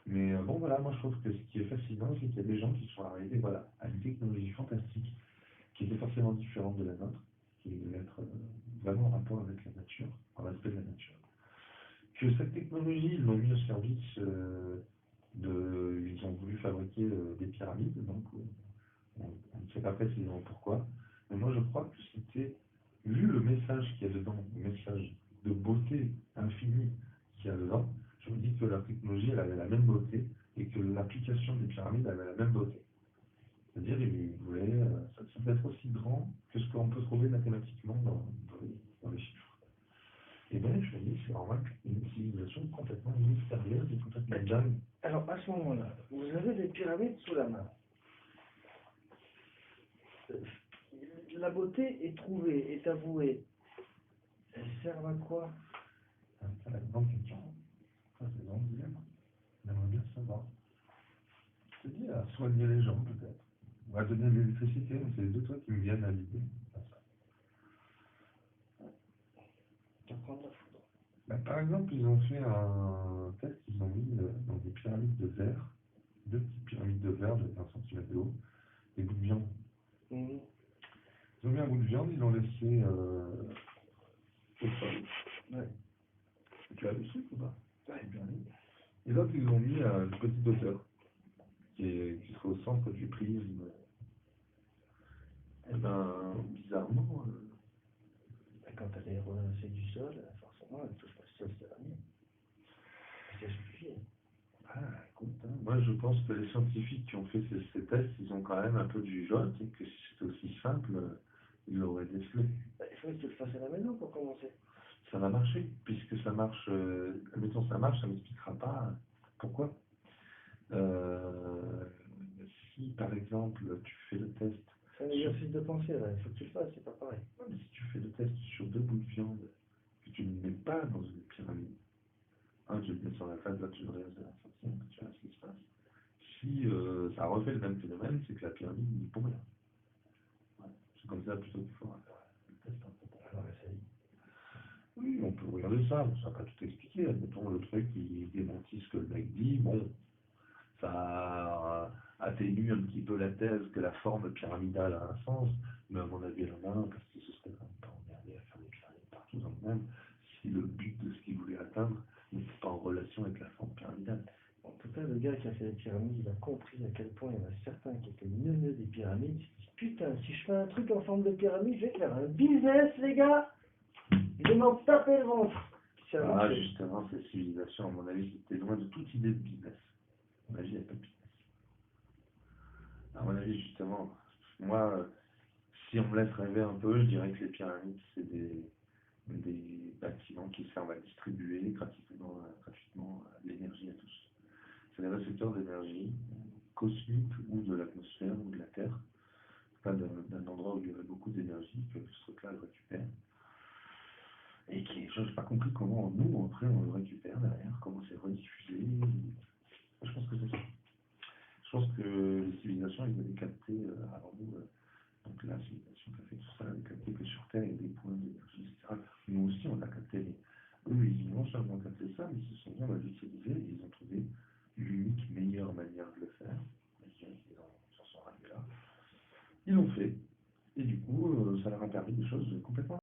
Mais bon, voilà, moi je trouve que ce qui est fascinant, c'est qu'il y a des gens qui sont arrivés voilà, à une technologie fantastique qui était forcément différente de la nôtre, qui devait être vraiment en rapport avec la nature, en respect de la nature. Que cette technologie, ils l'ont mis au service ils ont voulu fabriquer des pyramides, donc on ne sait pas précisément pourquoi. Mais moi je crois que c'était, vu le message qu'il y a dedans, le message de beauté infinie qu'il y a dedans, je me dis que la technologie, elle avait la même beauté et que l'application des pyramides avait la même beauté. C'est-à-dire, il voulait, ça peut être aussi grand que ce qu'on peut trouver mathématiquement dans les chiffres. Et donc, je me dis, c'est vraiment une civilisation complètement mystérieuse et complètement dingue. Alors, à ce moment-là, vous avez des pyramides sous la main. La beauté est trouvée, est avouée. Elles servent à quoi? C'est la grande question. Ça, c'est le grand dilemme. On aimerait bien savoir. Je te dis, à soigner les gens, peut-être. Ou à donner de l'électricité, mais c'est les deux trucs qui me viennent à l'idée. Par exemple, ils ont fait un test, ils ont mis dans des pyramides de verre, deux petites pyramides de verre de 20 cm de haut, des bouts de viande. Ils ont mis un bout de viande, ils l'ont laissé au sol. Ouais. Tu as vu ce truc ou pas? Ouais, bien. Et donc, ils l'ont mis à une petite hauteur, qui serait au centre du prisme. Et ben, bizarrement. Quand elle est relancée du sol, forcément, elle touche pas le sol, c'est la mienne. C'est justifié. Ah, écoute, hein, moi je pense que les scientifiques qui ont fait ces tests, ils ont quand même un peu du jote et que si c'était aussi simple, ils l'auraient décelé. Il faut que tu le fasses à la maison pour commencer. Ça va marcher, puisque ça marche, admettons ça marche, ça ne m'expliquera pas pourquoi. Si par exemple tu fais le test. C'est un exercice de pensée, là. Il faut que tu le fasses, c'est pas pareil. Ouais, mais si tu fais le test sur deux bouts de viande, que tu ne mets pas dans une pyramide, tu le mets sur la face, là tu le restes de la sortie, tu vois ce qui se passe. Si ça refait le même phénomène, c'est que la pyramide n'est pour rien. Ouais. C'est comme ça plutôt qu'il faut faire le test un peu. Alors essaye. Oui, on peut regarder ça, mais ça va pas tout expliquer. Admettons le truc qui démentit ce que le mec dit, bon, ça atténue un petit peu la thèse que la forme pyramidale a un sens, mais à mon avis, elle en a un, parce que ce serait vraiment pas emmerdé à faire des pyramides partout dans le monde si le but de ce qu'il voulait atteindre n'était pas en relation avec la forme pyramidale. En tout cas, le gars qui a fait les pyramides, il a compris à quel point il y en a certains qui étaient neuneux des pyramides. Il se dit, putain, si je fais un truc en forme de pyramide, je vais faire un business, les gars. Je vais m'en taper le ventre. Ah, justement, cette civilisation, à mon avis, c'était loin de toute idée de business. À mon avis, il n'y a pas de business. À mon avis, justement, moi, si on me laisse rêver un peu, je dirais que les pyramides, c'est des bâtiments qui servent à distribuer gratuitement l'énergie à tous. C'est des récepteurs d'énergie cosmique ou de l'atmosphère ou de la Terre, pas d'un endroit où il y aurait beaucoup d'énergie que ce truc-là le récupère. Et je n'ai pas compris comment nous, après, on le récupère derrière, comment c'est rediffusé. Je pense que c'est ça. Je pense que les civilisations, ils avaient capté avant nous, donc la civilisation qui a fait tout ça, elle avait capté que sur Terre, il y a des points d'énergie, etc. Nous aussi, on a capté, mais eux, ils ont non seulement capté ça, mais ils se sont bien l'utiliser et ils ont trouvé l'unique meilleure manière de le faire. Ils s'en sont arrivés là. Ils l'ont fait, et du coup, ça leur a permis des choses complètement